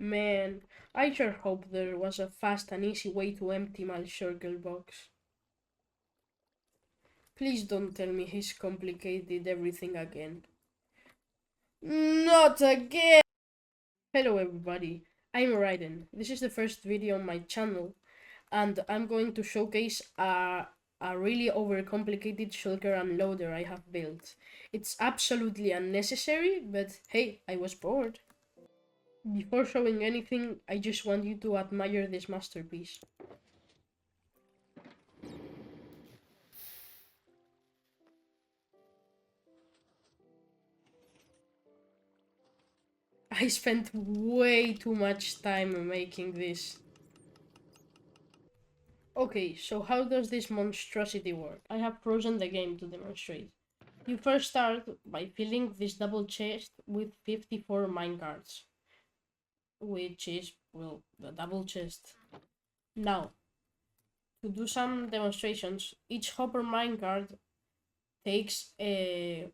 Man, I sure hope there was a fast and easy way to empty my shulker box. Please don't tell me he's complicated everything again. Not again! Hello everybody, I'm Raiden. This is the first video on my channel, and I'm going to showcase a really overcomplicated shulker unloader I have built. It's absolutely unnecessary, but hey, I was bored. Before showing anything, I just want you to admire this masterpiece. I spent way too much time making this. Okay, so how does this monstrosity work? I have frozen the game to demonstrate. You first start by filling this double chest with 54 minecarts, which is, well, the double chest. Now, to do some demonstrations, each hopper minecart takes 20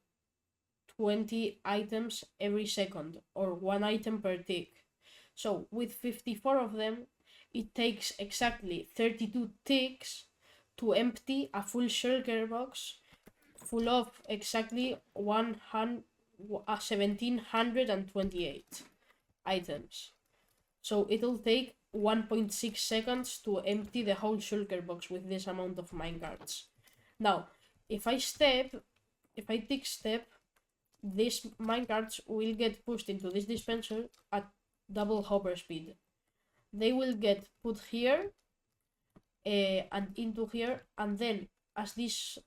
items every second, or 1 item per tick. So, with 54 of them, it takes exactly 32 ticks to empty a full shulker box full of exactly 1728 items. So it'll take 1.6 seconds to empty the whole shulker box with this amount of minecarts. Now, if I tick step, these minecarts will get pushed into this dispenser at double hopper speed. They will get put here and into here, and then as this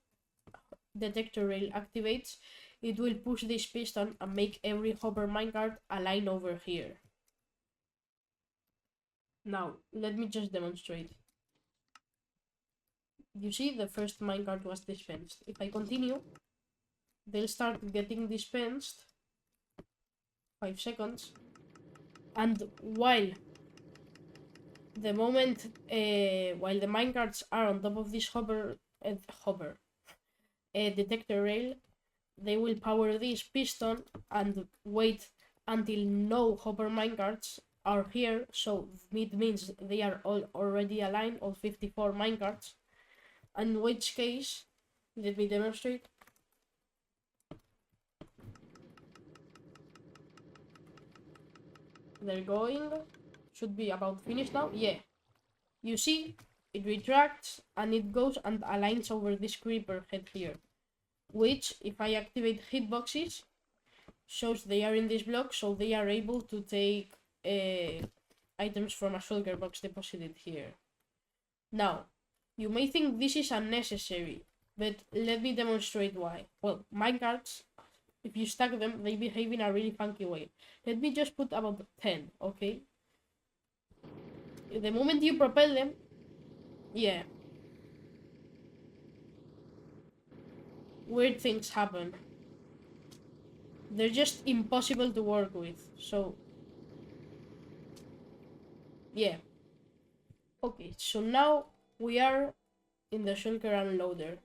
detector rail activates, it will push this piston and make every hopper minecart align over here. Now, let me just demonstrate. You see, the first minecart was dispensed. If I continue, they'll start getting dispensed. 5 seconds. And while the minecarts are on top of this detector rail, they will power this piston and wait until no hopper minecarts are here, so it means they are all already aligned, all 54 minecarts, in which case, let me demonstrate. They're going, should be about finished now. Yeah, you see, it retracts and it goes and aligns over this creeper head here, which, if I activate hitboxes, shows they are in this block, so they are able to take items from a shulker box deposited here. Now, you may think this is unnecessary, but let me demonstrate why. Well, minecarts, if you stack them, they behave in a really funky way. Let me just put about 10, okay? The moment you propel them, yeah, weird things happen. They're just impossible to work with, so yeah. Okay, so now we are in the shulker unloader.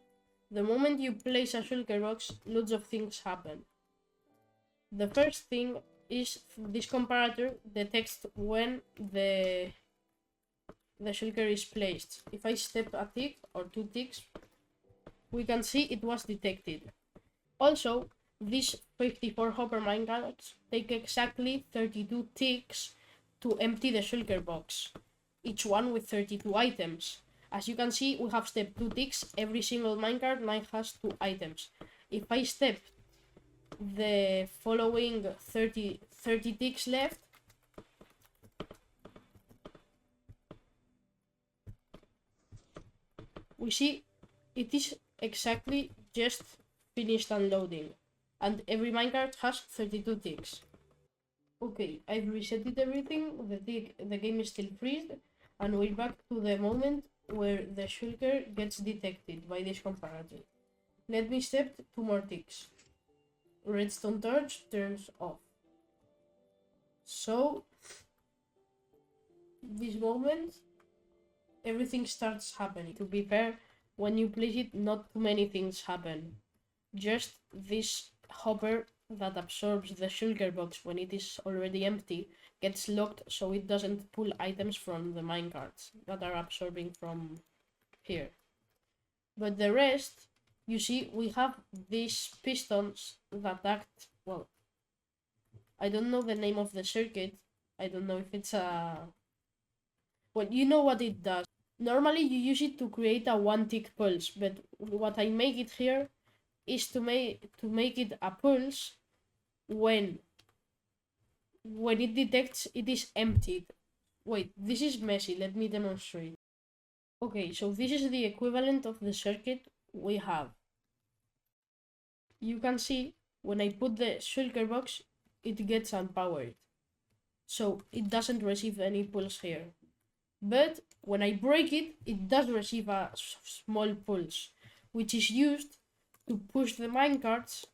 The moment you place a shulker box, loads of things happen. The first thing is this comparator detects when the shulker is placed. If I step a tick or 2 ticks, we can see it was detected. Also, these 54 hopper minecarts take exactly 32 ticks to empty the shulker box, each one with 32 items. As you can see, we have stepped 2 ticks, every single minecart now has 2 items. If I step the following 30 ticks left, we see it is exactly just finished unloading, and every minecart has 32 ticks. Okay, I've resetted everything, the game is still freezed, and we're back to the moment where the shulker gets detected by this comparator. Let me step 2 more ticks. Redstone torch turns off. So, this moment, everything starts happening. To be fair, when you place it, not too many things happen. Just this hopper that absorbs the shulker box when it is already empty gets locked, so it doesn't pull items from the minecarts that are absorbing from here. But the rest, you see, we have these pistons that act, well, I don't know the name of the circuit. I don't know if it's a... Well, you know what it does. Normally you use it to create a one tick pulse, but what I make it here is to make it a pulse when it detects it is emptied. Wait, this is messy. Let me demonstrate. Okay, so this is the equivalent of the circuit we have. You can see when I put the shulker box, it gets unpowered. So it doesn't receive any pulse here. But when I break it, it does receive a small pulse, which is used to push the minecarts.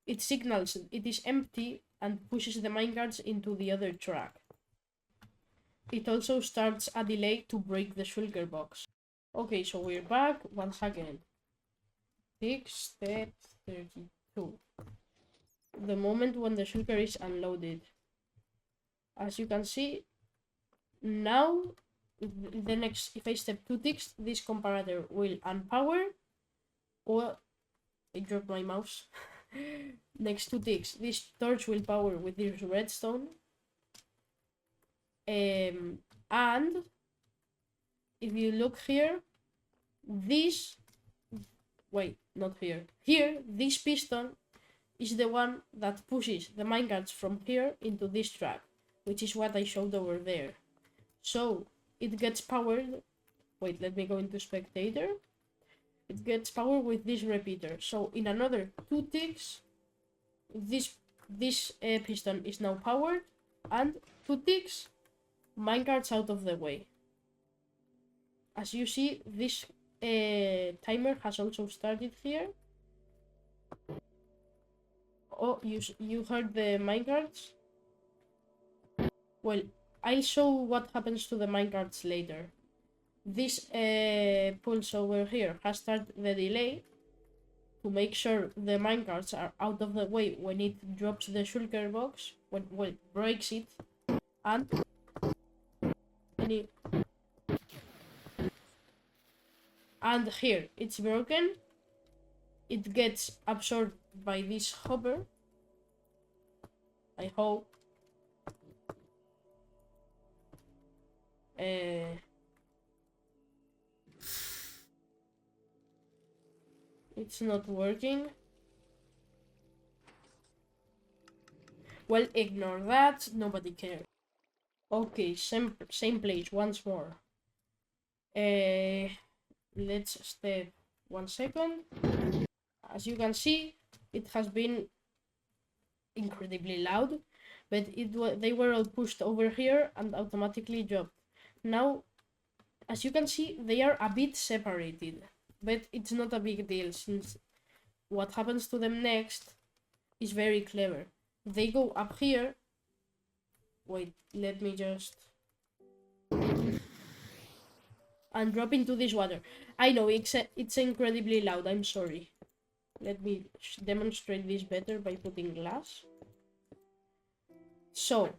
It signals it is empty and pushes the minecarts into the other track. It also starts a delay to break the shulker box. Okay, so we're back once again. Tick step 32. The moment when the shulker is unloaded. As you can see, now the next, if I step 2 ticks, this comparator will unpower, or I dropped my mouse. Next 2 ticks, this torch will power with this redstone. And if you look here, this, wait, not here. Here, this piston is the one that pushes the minecarts from here into this track, which is what I showed over there. So it gets powered. Wait, let me go into spectator. It gets power with this repeater. So in another 2 ticks, this piston is now powered, and 2 ticks, minecarts out of the way. As you see, this timer has also started here. Oh, you heard the minecarts? Well, I'll show what happens to the minecarts later. This pulse over here has started the delay to make sure the minecarts are out of the way when it drops the shulker box, when it breaks it, and here it's broken. It gets absorbed by this hopper. I hope. It's not working. Well, ignore that. Nobody cares. Okay, same place once more. Let's step 1 second. As you can see, it has been incredibly loud, but they were all pushed over here and automatically dropped. Now, as you can see, they are a bit separated, but it's not a big deal since what happens to them next is very clever. They go up here. Wait, let me just... and drop into this water. I know, it's incredibly loud, I'm sorry. Let me demonstrate this better by putting glass. So,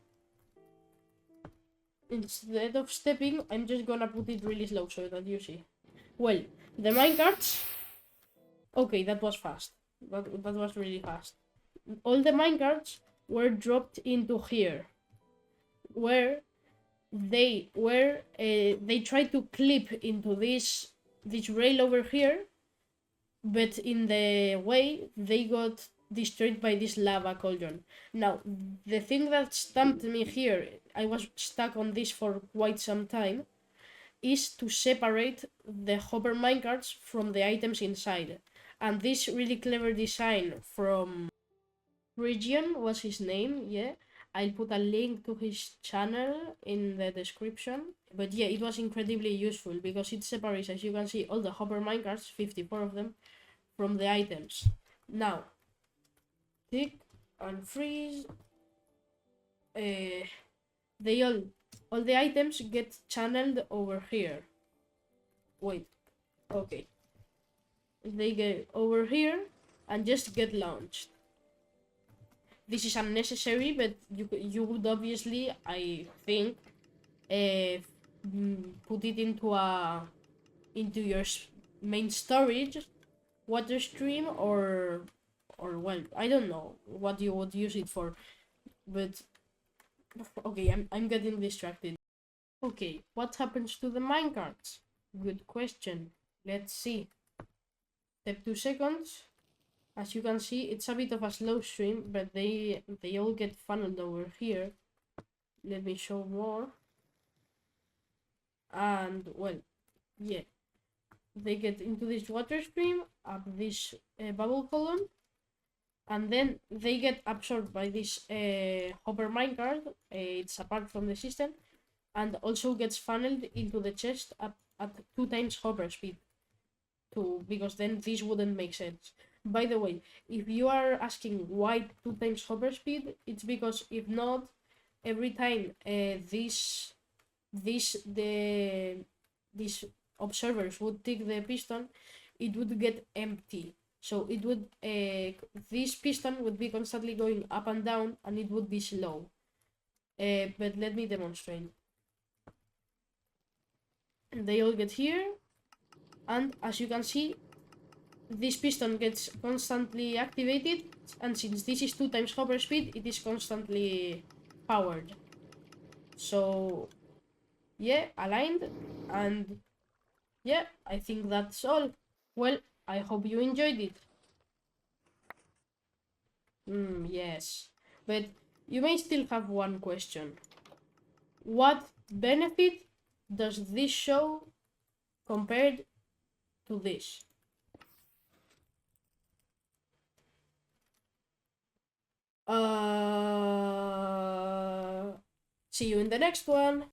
instead of stepping, I'm just gonna put it really slow so that you see. Well, the minecarts... Okay, that was fast. That was really fast. All the minecarts were dropped into here, where they tried to clip into this rail over here, but in the way they got destroyed by this lava cauldron. Now, the thing that stumped me here, I was stuck on this for quite some time, is to separate the hopper minecarts from the items inside. And this really clever design from Region was his name, yeah. I'll put a link to his channel in the description. But yeah, it was incredibly useful because it separates, as you can see, all the hopper minecarts, 54 of them, from the items. Now, tick and freeze. All the items get channeled over here. Wait, okay. They get over here and just get launched. this is unnecessary, but you would obviously, I think, put it into your main storage water stream, or well, I don't know what you would use it for, but okay, I'm getting distracted. Okay, what happens to the minecarts? Good question. Let's see. Step 2 seconds. As you can see, it's a bit of a slow stream, but they all get funneled over here. Let me show more. And well, yeah, they get into this water stream up this bubble column, and then they get absorbed by this hopper minecart. It's apart from the system, and also gets funneled into the chest at 2 times hopper speed. Because then this wouldn't make sense. By the way, if you are asking why 2 times hopper speed, it's because if not, every time these observers would tick the piston, it would get empty. So it would this piston would be constantly going up and down, and it would be slow. But let me demonstrate. They all get here, and as you can see, this piston gets constantly activated, and since this is 2 times hopper speed, it is constantly powered. So yeah, aligned, and yeah, I think that's all. Well, I hope you enjoyed it. Yes, but you may still have one question. What benefit does this show compared to this? See you in the next one.